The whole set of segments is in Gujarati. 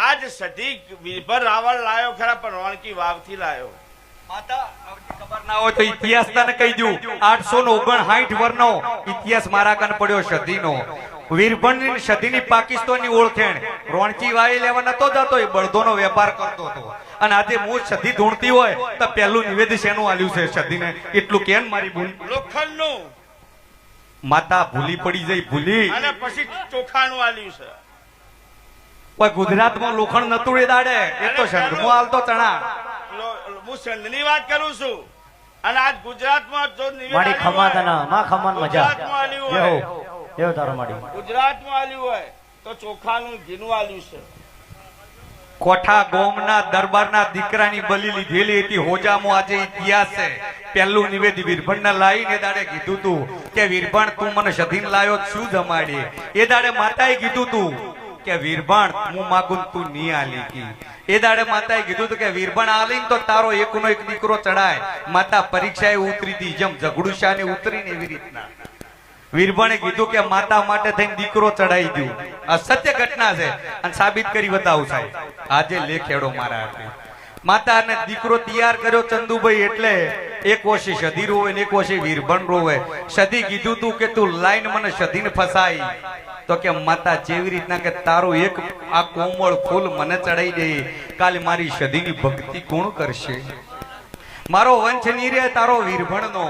આજ સધી વિભર રાવણ લાયો ખરા, પણ રોણકી વાવથી લાયો. માતા ખબર ના હોય તો ઇતિહાસ તને કહી દઉં. 859 વર્ષનો ઇતિહાસ મારા કાન પડ્યો સધીનો. વીરભણની સધીની પાકિસ્તાનની ઓળખેણ રોણકી વાવી લેવા નતો જતો, એ બળદોનો વેપાર કરતો હતો. અને આજે હું સધી ધૂણતી હોય તો પહેલું નિવેદન શેનું આલ્યું છે સધીને, એટલું કેમ મારી ભૂલ લોખંડનું માતા ભૂલી પડી જઈ, ભૂલી. અને પછી ચોખાનું આલ્યું છે. કોઈ ગુજરાતમાં લોખંડ નતું એ દાડે, એ તો સંઘમાં હાલતો ચણા. હું સંઘની વાત કરું છું, અને આજ ગુજરાતમાં જો માડી ખમાદના માં ખમન મજા ગુજરાતમાં આલ્યું હોય, એવો તારો માડી ગુજરાતમાં આલ્યું હોય તો ચોખાનું ઘીનું આલ્યું છે. કોઠા ગોમના દરબારના દીકરાની બલી લીધેલી હતી. હોજામાં આજે ઇતિહાસ છે. પહેલું નિવેદ વીરભણને લાવીને દાડે કીધું તું કે વીરભણ તું મને સધીન લાયો શું જમાડી. એ દાડે માતાએ કીધું તું કે વીરભણ હું માગું તું ની આલી કી. એ દાડે માતાએ કીધું તું કે વીરભણ આલીને તો તારો એકનો એક દીકરો ચડાય. માતા પરીક્ષાએ ઉતરી હતી, જેમ ઝઘડુશાને ઉતરીને એવી રીતના વીરભણે કીધું કે માતા માટે થઈને દીકરો ચડાઈ દઉં. આ સત્ય ઘટના છે અને સાબિત કરી બતાવું સાહેબ. આજે લેખેડો મારા હાથે માતાને દીકરો તૈયાર કર્યો ચંદુભાઈ. એટલે એક વર્ષે સધી રોવે ને એક વર્ષે વીરભણ રોવે. સધી કીધું તું કે તું લાઈન મને સધીને ફસાઈ, તો કે માતા જેવી રીતના કે તારું એક આ કોમળ ફૂલ મને ચડાઈ દે, કાલે મારી સધીની ભક્તિ કોણ કરશે? મારો વંશ ની રે તારો વીરભણનો.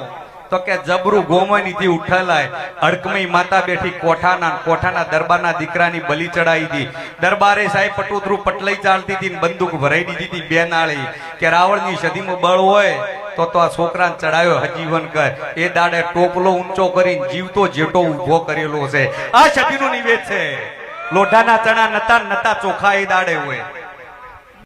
તો કે જબરું ગોમનીથી ઉઠલાય. હડકમઈ માતા બેઠી કોઠાના દરબારના દીકરાની બલી ચડાવી દી. દરબારે સાહેબ પટોતરું પટલાઈ ચાલતી હતી, બંદૂક ભરાઈ દીધી હતી બે નાળી કે રાવણની સદીમાં બળ હોય તો આ છોકરાને ચડાયો હજીવન કર. એ દાડે ટોપલો ઊંચો કરીને જીવતો જેટો ઉભો કરેલો છે. આ સદીનું નિવેદ છે. લોઢાના ચણા નતા ચોખા એ દાડે હોય.